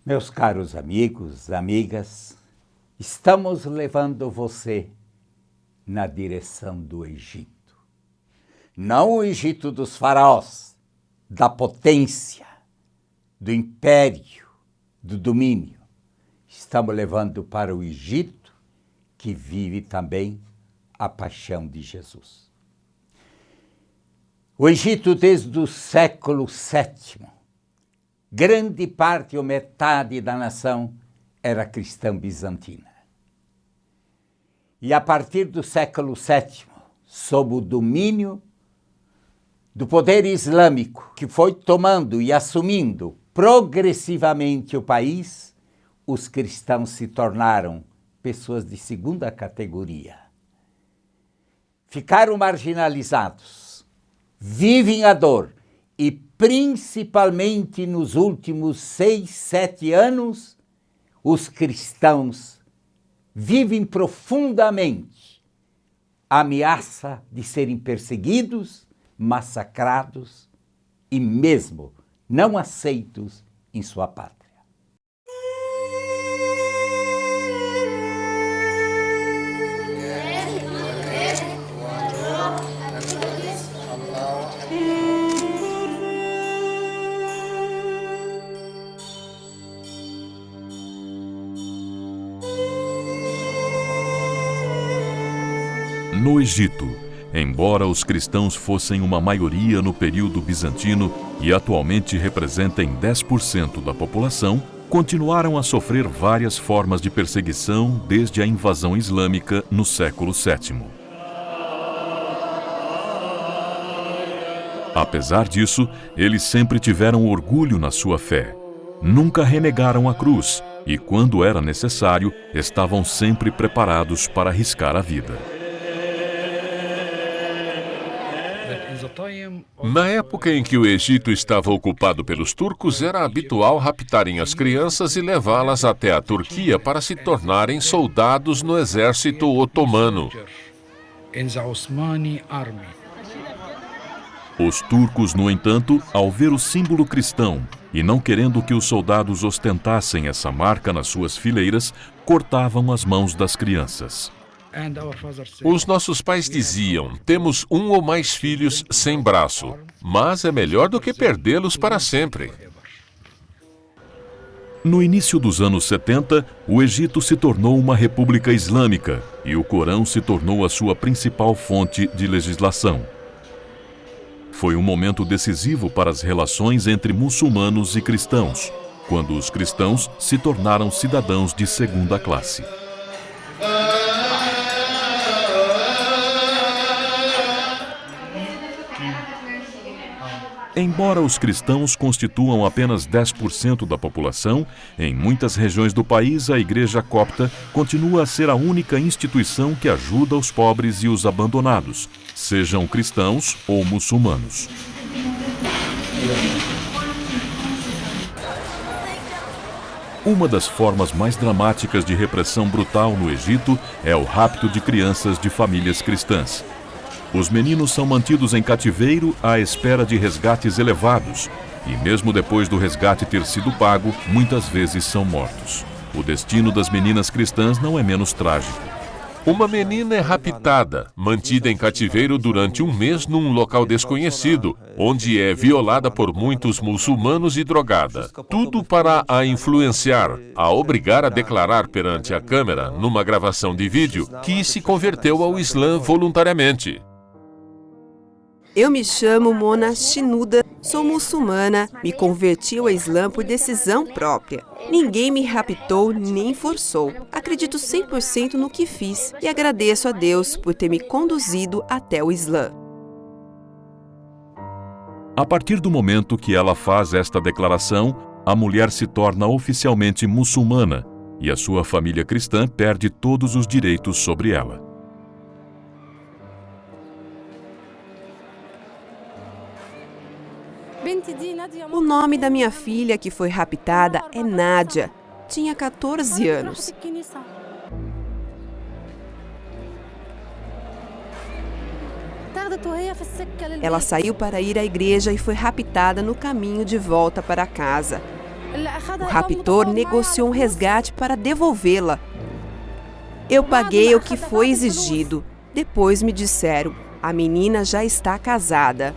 Meus caros amigos, amigas, estamos levando você na direção do Egito. Não o Egito dos faraós, da potência, do império, do domínio. Estamos levando para o Egito, que vive também a paixão de Jesus. O Egito, desde o século VII, grande parte ou metade da nação era cristã bizantina. E a partir do século VII, sob o domínio do poder islâmico, que foi tomando e assumindo progressivamente o país, os cristãos se tornaram pessoas de segunda categoria. Ficaram marginalizados, vivem a dor e, principalmente nos últimos 6, 7 anos, os cristãos vivem profundamente a ameaça de serem perseguidos, massacrados e mesmo não aceitos em sua pátria. No Egito, embora os cristãos fossem uma maioria no período bizantino e atualmente representem 10% da população, continuaram a sofrer várias formas de perseguição desde a invasão islâmica no século VII. Apesar disso, eles sempre tiveram orgulho na sua fé. Nunca renegaram a cruz e, quando era necessário, estavam sempre preparados para arriscar a vida. Na época em que o Egito estava ocupado pelos turcos, era habitual raptarem as crianças e levá-las até a Turquia para se tornarem soldados no exército otomano. Os turcos, no entanto, ao ver o símbolo cristão e não querendo que os soldados ostentassem essa marca nas suas fileiras, cortavam as mãos das crianças. Os nossos pais diziam: temos um ou mais filhos sem braço, mas é melhor do que perdê-los para sempre. No início dos anos 70, o Egito se tornou uma república islâmica e o Corão se tornou a sua principal fonte de legislação. Foi um momento decisivo para as relações entre muçulmanos e cristãos, quando os cristãos se tornaram cidadãos de segunda classe. Embora os cristãos constituam apenas 10% da população, em muitas regiões do país a Igreja Copta continua a ser a única instituição que ajuda os pobres e os abandonados, sejam cristãos ou muçulmanos. Uma das formas mais dramáticas de repressão brutal no Egito é o rapto de crianças de famílias cristãs. Os meninos são mantidos em cativeiro à espera de resgates elevados e, mesmo depois do resgate ter sido pago, muitas vezes são mortos. O destino das meninas cristãs não é menos trágico. Uma menina é raptada, mantida em cativeiro durante um mês num local desconhecido, onde é violada por muitos muçulmanos e drogada. Tudo para a influenciar, a obrigar a declarar perante a câmera, numa gravação de vídeo, que se converteu ao Islã voluntariamente. Eu me chamo Mona Shinuda, sou muçulmana, me converti ao Islã por decisão própria. Ninguém me raptou nem forçou. Acredito 100% no que fiz e agradeço a Deus por ter me conduzido até o Islã. A partir do momento que ela faz esta declaração, a mulher se torna oficialmente muçulmana e a sua família cristã perde todos os direitos sobre ela. O nome da minha filha que foi raptada é Nádia. Tinha 14 anos. Ela saiu para ir à igreja e foi raptada no caminho de volta para casa. O raptor negociou um resgate para devolvê-la. Eu paguei o que foi exigido. Depois me disseram, a menina já está casada.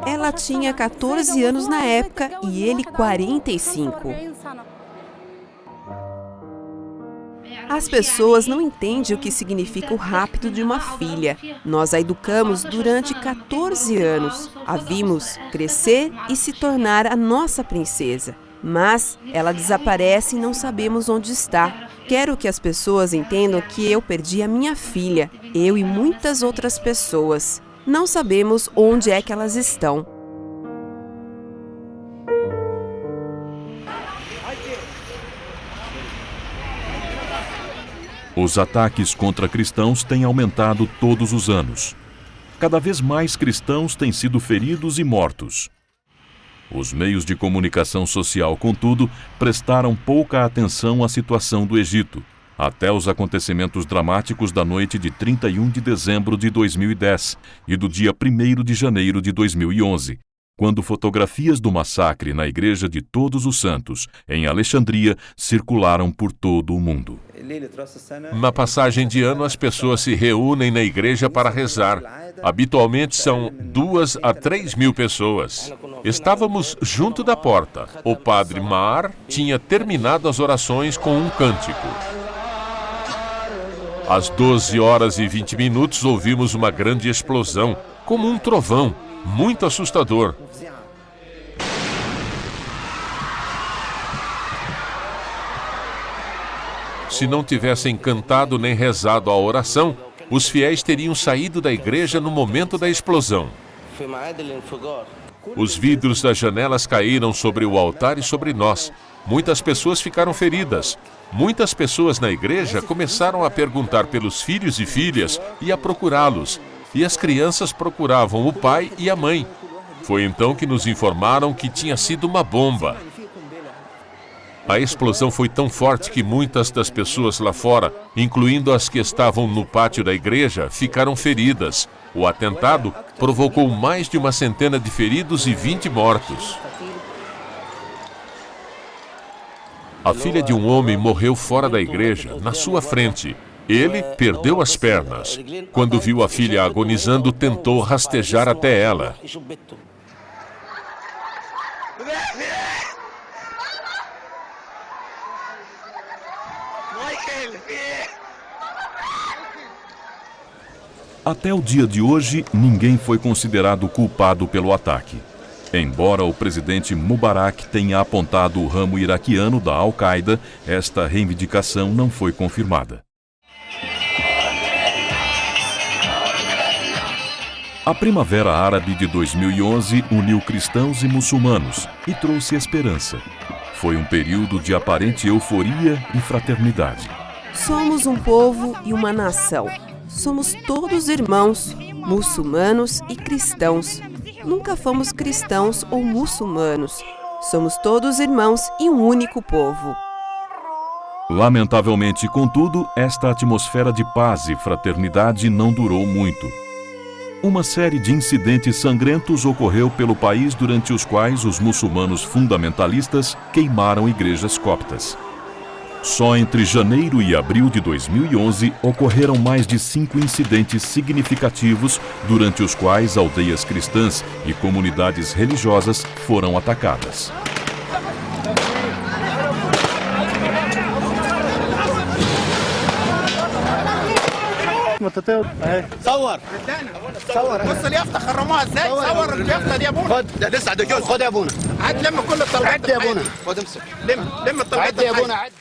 Ela tinha 14 anos na época e ele 45. As pessoas não entendem o que significa o rapto de uma filha. Nós a educamos durante 14 anos. A vimos crescer e se tornar a nossa princesa. Mas ela desaparece e não sabemos onde está. Quero que as pessoas entendam que eu perdi a minha filha, eu e muitas outras pessoas. Não sabemos onde é que elas estão. Os ataques contra cristãos têm aumentado todos os anos. Cada vez mais cristãos têm sido feridos e mortos. Os meios de comunicação social, contudo, prestaram pouca atenção à situação do Egito, até os acontecimentos dramáticos da noite de 31 de dezembro de 2010 e do dia 1º de janeiro de 2011, quando fotografias do massacre na Igreja de Todos os Santos, em Alexandria, circularam por todo o mundo. Na passagem de ano, as pessoas se reúnem na igreja para rezar. Habitualmente são 2 a 3 mil pessoas. Estávamos junto da porta. O padre Mar tinha terminado as orações com um cântico. Às 12h20 ouvimos uma grande explosão, como um trovão, muito assustador. Se não tivessem cantado nem rezado a oração, os fiéis teriam saído da igreja no momento da explosão. Os vidros das janelas caíram sobre o altar e sobre nós. Muitas pessoas ficaram feridas. Muitas pessoas na igreja começaram a perguntar pelos filhos e filhas e a procurá-los. E as crianças procuravam o pai e a mãe. Foi então que nos informaram que tinha sido uma bomba. A explosão foi tão forte que muitas das pessoas lá fora, incluindo as que estavam no pátio da igreja, ficaram feridas. O atentado provocou mais de 100 de feridos e 20 mortos. A filha de um homem morreu fora da igreja, na sua frente. Ele perdeu as pernas. Quando viu a filha agonizando, tentou rastejar até ela. Até o dia de hoje, ninguém foi considerado culpado pelo ataque. Embora o presidente Mubarak tenha apontado o ramo iraquiano da Al-Qaeda, esta reivindicação não foi confirmada. A Primavera Árabe de 2011 uniu cristãos e muçulmanos e trouxe esperança. Foi um período de aparente euforia e fraternidade. Somos um povo e uma nação. Somos todos irmãos, muçulmanos e cristãos. Nunca fomos cristãos ou muçulmanos. Somos todos irmãos e um único povo. Lamentavelmente, contudo, esta atmosfera de paz e fraternidade não durou muito. Uma série de incidentes sangrentos ocorreu pelo país durante os quais os muçulmanos fundamentalistas queimaram igrejas coptas. Só entre janeiro e abril de 2011 ocorreram mais de 5 incidentes significativos durante os quais aldeias cristãs e comunidades religiosas foram atacadas. صور صور بص اليافطه خرموها ازاي صور اليافطه دي يا ابونا خد لسه عندك خد يا ابونا عد لم كل الطلبات عد يا ابونا خد امسك لم الطلبات عد يا ابونا عد.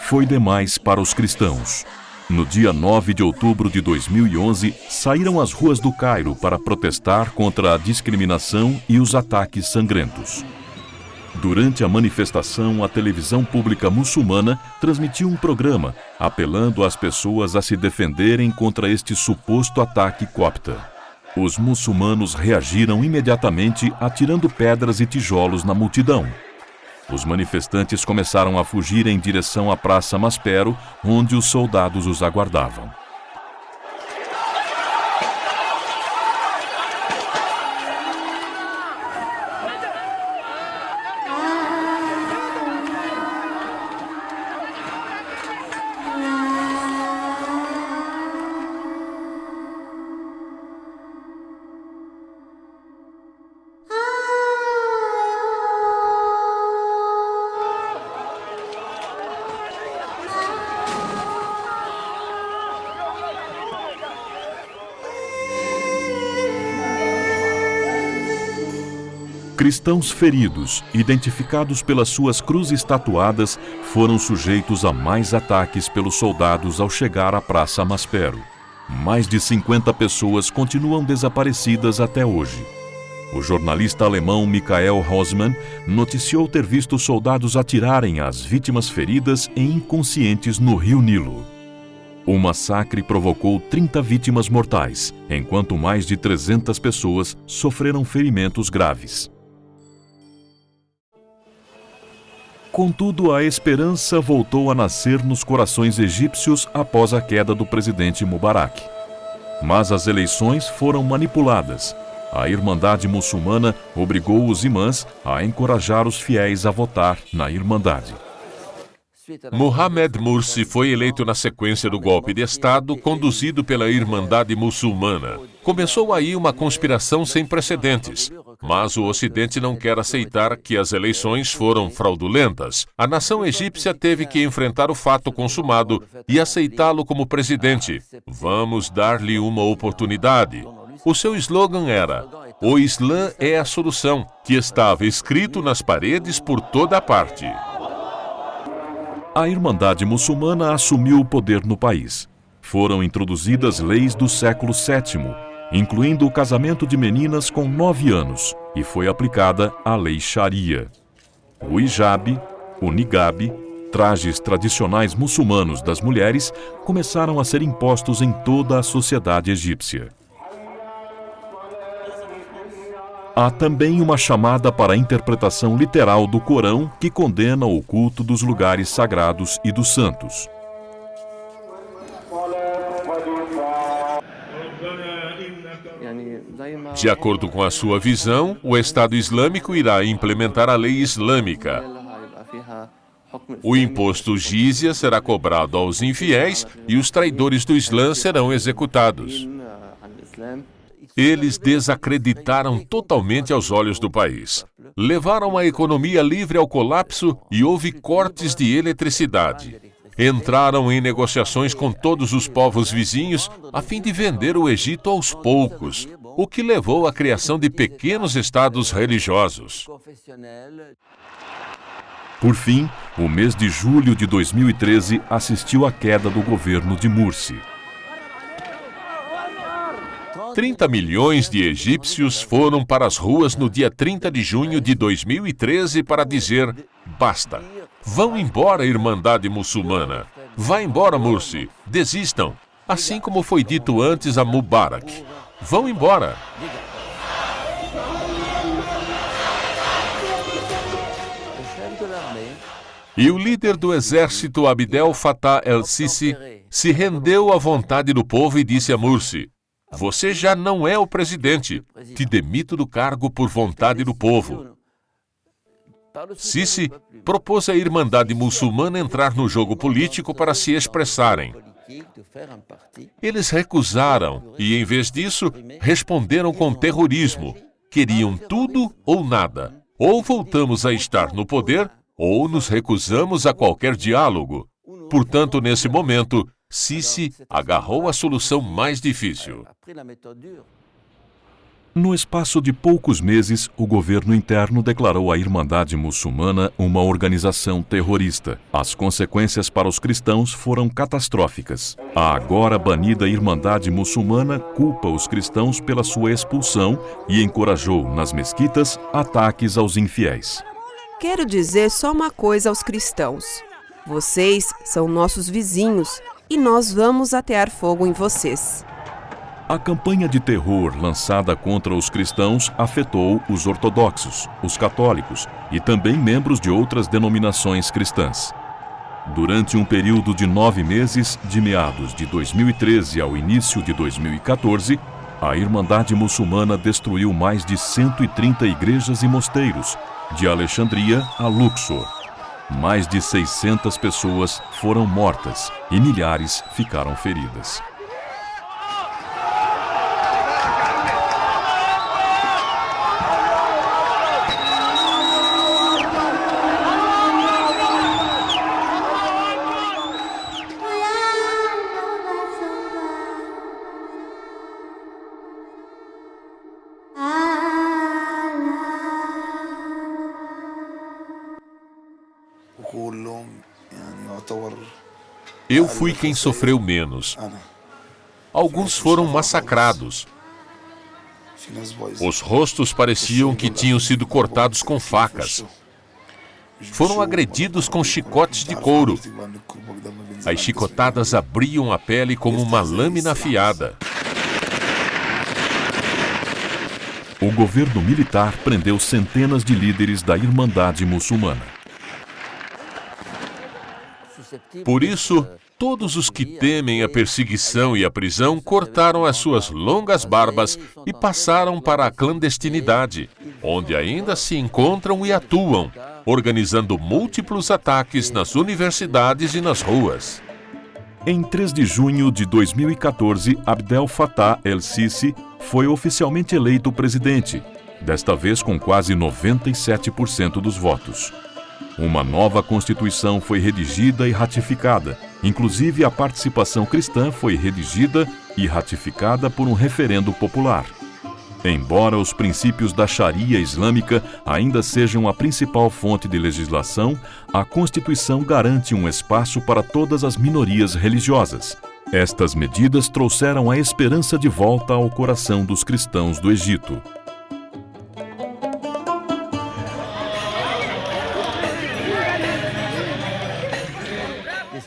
Foi demais para os cristãos. No dia 9 de outubro de 2011, saíram às ruas do Cairo para protestar contra a discriminação e os ataques sangrentos. Durante a manifestação, a televisão pública muçulmana transmitiu um programa apelando às pessoas a se defenderem contra este suposto ataque copta. Os muçulmanos reagiram imediatamente atirando pedras e tijolos na multidão. Os manifestantes começaram a fugir em direção à Praça Maspero, onde os soldados os aguardavam. Cristãos feridos, identificados pelas suas cruzes tatuadas, foram sujeitos a mais ataques pelos soldados ao chegar à Praça Maspero. Mais de 50 pessoas continuam desaparecidas até hoje. O jornalista alemão Michael Rosman noticiou ter visto soldados atirarem às vítimas feridas e inconscientes no Rio Nilo. O massacre provocou 30 vítimas mortais, enquanto mais de 300 pessoas sofreram ferimentos graves. Contudo, a esperança voltou a nascer nos corações egípcios após a queda do presidente Mubarak. Mas as eleições foram manipuladas. A Irmandade Muçulmana obrigou os imãs a encorajar os fiéis a votar na Irmandade. Mohamed Morsi foi eleito na sequência do golpe de Estado conduzido pela Irmandade Muçulmana. Começou aí uma conspiração sem precedentes, mas o Ocidente não quer aceitar que as eleições foram fraudulentas. A nação egípcia teve que enfrentar o fato consumado e aceitá-lo como presidente. Vamos dar-lhe uma oportunidade. O seu slogan era: "O Islã é a solução", que estava escrito nas paredes por toda parte. A Irmandade Muçulmana assumiu o poder no país. Foram introduzidas leis do século VII, incluindo o casamento de meninas com 9 anos, e foi aplicada a lei Sharia. O hijab, o niqab, trajes tradicionais muçulmanos das mulheres, começaram a ser impostos em toda a sociedade egípcia. Há também uma chamada para a interpretação literal do Corão que condena o culto dos lugares sagrados e dos santos. De acordo com a sua visão, o Estado Islâmico irá implementar a lei islâmica. O imposto jizya será cobrado aos infiéis e os traidores do Islã serão executados. Eles desacreditaram totalmente aos olhos do país. Levaram a economia livre ao colapso e houve cortes de eletricidade. Entraram em negociações com todos os povos vizinhos a fim de vender o Egito aos poucos, o que levou à criação de pequenos estados religiosos. Por fim, o mês de julho de 2013 assistiu à queda do governo de Morsi. 30 milhões de egípcios foram para as ruas no dia 30 de junho de 2013 para dizer: basta. Vão embora, Irmandade Muçulmana. Vá embora, Morsi. Desistam. Assim como foi dito antes a Mubarak. Vão embora. E o líder do exército, Abdel Fattah el-Sisi, se rendeu à vontade do povo e disse a Morsi: "Você já não é o presidente. Te demito do cargo por vontade do povo." Sisi propôs à Irmandade Muçulmana entrar no jogo político para se expressarem. Eles recusaram e, em vez disso, responderam com terrorismo. Queriam tudo ou nada. Ou voltamos a estar no poder, ou nos recusamos a qualquer diálogo. Portanto, nesse momento, Sisi agarrou a solução mais difícil. No espaço de poucos meses, o governo interno declarou a Irmandade Muçulmana uma organização terrorista. As consequências para os cristãos foram catastróficas. A agora banida Irmandade Muçulmana culpa os cristãos pela sua expulsão e encorajou, nas mesquitas, ataques aos infiéis. Quero dizer só uma coisa aos cristãos. Vocês são nossos vizinhos e nós vamos atear fogo em vocês. A campanha de terror lançada contra os cristãos afetou os ortodoxos, os católicos e também membros de outras denominações cristãs. Durante um período de 9 meses, de meados de 2013 ao início de 2014, a Irmandade Muçulmana destruiu mais de 130 igrejas e mosteiros, de Alexandria a Luxor. Mais de 600 pessoas foram mortas e milhares ficaram feridas. Eu fui quem sofreu menos. Alguns foram massacrados. Os rostos pareciam que tinham sido cortados com facas. Foram agredidos com chicotes de couro. As chicotadas abriam a pele como uma lâmina afiada. O governo militar prendeu centenas de líderes da Irmandade Muçulmana. Por isso, todos os que temem a perseguição e a prisão cortaram as suas longas barbas e passaram para a clandestinidade, onde ainda se encontram e atuam, organizando múltiplos ataques nas universidades e nas ruas. Em 3 de junho de 2014, Abdel Fattah el-Sisi foi oficialmente eleito presidente, desta vez com quase 97% dos votos. Uma nova Constituição foi redigida e ratificada. Inclusive, a participação cristã foi redigida e ratificada por um referendo popular. Embora os princípios da Sharia islâmica ainda sejam a principal fonte de legislação, a Constituição garante um espaço para todas as minorias religiosas. Estas medidas trouxeram a esperança de volta ao coração dos cristãos do Egito.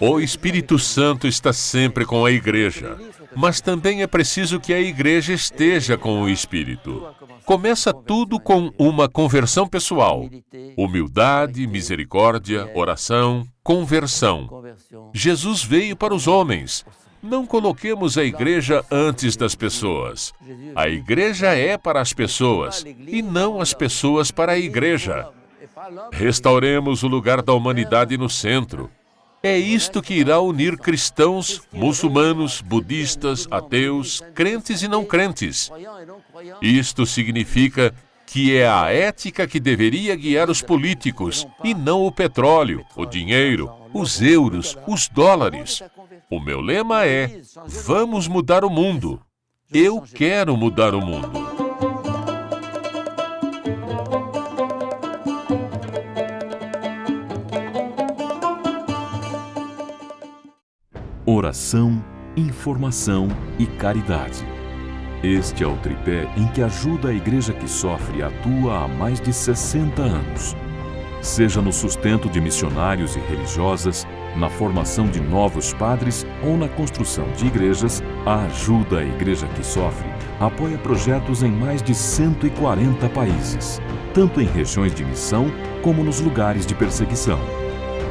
O Espírito Santo está sempre com a igreja, mas também é preciso que a igreja esteja com o Espírito. Começa tudo com uma conversão pessoal. Humildade, misericórdia, oração, conversão. Jesus veio para os homens. Não coloquemos a igreja antes das pessoas. A igreja é para as pessoas e não as pessoas para a igreja. Restauremos o lugar da humanidade no centro. É isto que irá unir cristãos, muçulmanos, budistas, ateus, crentes e não crentes. Isto significa que é a ética que deveria guiar os políticos, e não o petróleo, o dinheiro, os euros, os dólares. O meu lema é: vamos mudar o mundo. Eu quero mudar o mundo. Oração, informação e caridade. Este é o tripé em que ajuda a Igreja que Sofre e atua há mais de 60 anos. Seja no sustento de missionários e religiosas, na formação de novos padres ou na construção de igrejas, a Ajuda à Igreja que Sofre apoia projetos em mais de 140 países, tanto em regiões de missão como nos lugares de perseguição.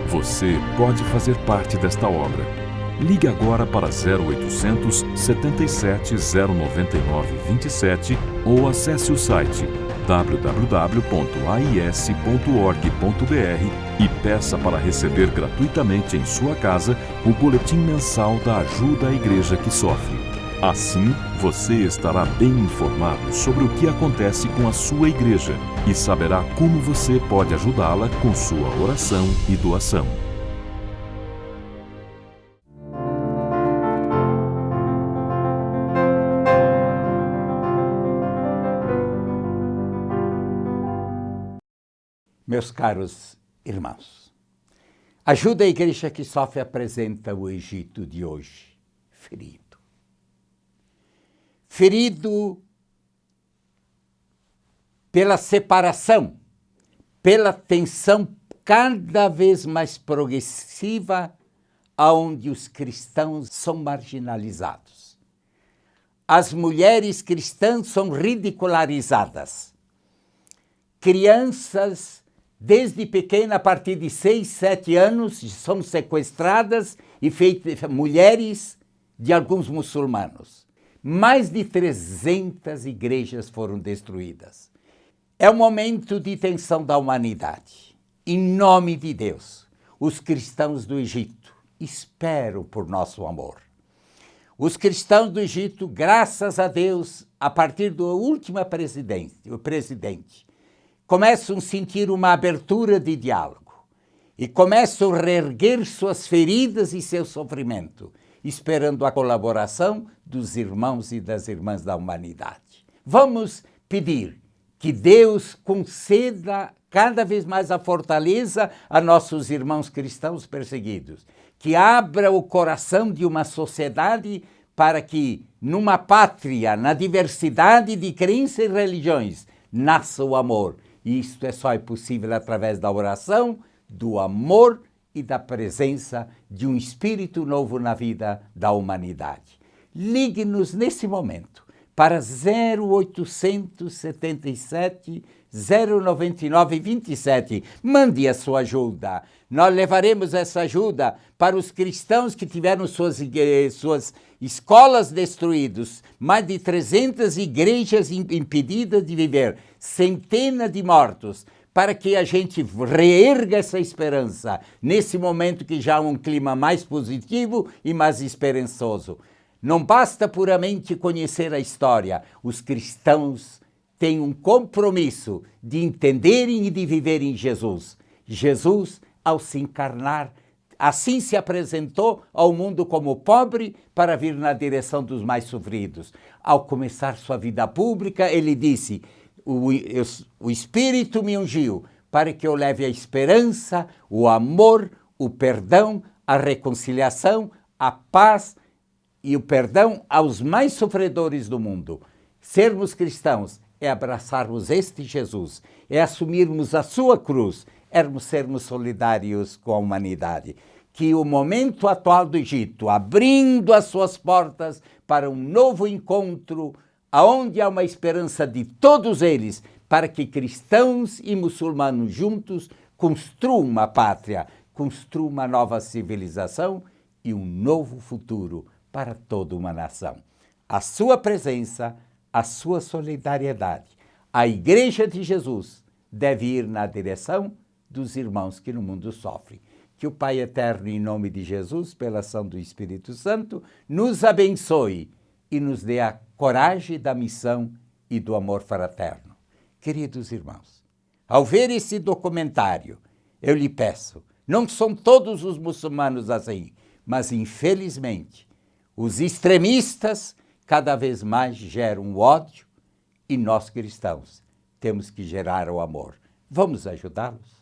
Você pode fazer parte desta obra. Ligue agora para 0800 77 099 27 ou acesse o site www.ais.org.br e peça para receber gratuitamente em sua casa o boletim mensal da Ajuda à Igreja que Sofre. Assim, você estará bem informado sobre o que acontece com a sua igreja e saberá como você pode ajudá-la com sua oração e doação. Meus caros irmãos, ajuda a igreja que sofre apresenta o Egito de hoje, ferido. Ferido pela separação, pela tensão cada vez mais progressiva, onde os cristãos são marginalizados. As mulheres cristãs são ridicularizadas. Crianças, desde pequena, a partir de 6, 7 anos, são sequestradas e feitas mulheres de alguns muçulmanos. Mais de 300 igrejas foram destruídas. É um momento de tensão da humanidade. Em nome de Deus, os cristãos do Egito esperam por nosso amor. Os cristãos do Egito, graças a Deus, a partir do último presidente, começam a sentir uma abertura de diálogo e começam a reerguer suas feridas e seu sofrimento, esperando a colaboração dos irmãos e das irmãs da humanidade. Vamos pedir que Deus conceda cada vez mais a fortaleza a nossos irmãos cristãos perseguidos, que abra o coração de uma sociedade para que, numa pátria, na diversidade de crenças e religiões, nasça o amor. E isto é só possível através da oração, do amor e da presença de um espírito novo na vida da humanidade. Ligue-nos nesse momento para 0877 099 27. Mande a sua ajuda. Nós levaremos essa ajuda para os cristãos que tiveram suas escolas destruídas, mais de 300 igrejas impedidas de viver, centenas de mortos, para que a gente reerga essa esperança, nesse momento que já há um clima mais positivo e mais esperançoso. Não basta puramente conhecer a história, os cristãos têm um compromisso de entenderem e de viverem Jesus. Jesus, ao se encarnar, assim se apresentou ao mundo como pobre para vir na direção dos mais sofridos. Ao começar sua vida pública, ele disse: o Espírito me ungiu para que eu leve a esperança, o amor, o perdão, a reconciliação, a paz e o perdão aos mais sofredores do mundo. Sermos cristãos é abraçarmos este Jesus, é assumirmos a sua cruz, é sermos solidários com a humanidade. Que o momento atual do Egito, abrindo as suas portas para um novo encontro, aonde há uma esperança de todos eles, para que cristãos e muçulmanos juntos construam uma pátria, construam uma nova civilização e um novo futuro para toda uma nação. A sua presença, a sua solidariedade, a Igreja de Jesus deve ir na direção dos irmãos que no mundo sofrem. Que o Pai Eterno, em nome de Jesus, pela ação do Espírito Santo, nos abençoe e nos dê a coragem da missão e do amor fraterno. Queridos irmãos, ao ver esse documentário, eu lhe peço, não são todos os muçulmanos assim, mas infelizmente os extremistas cada vez mais geram ódio e nós cristãos temos que gerar o amor. Vamos ajudá-los?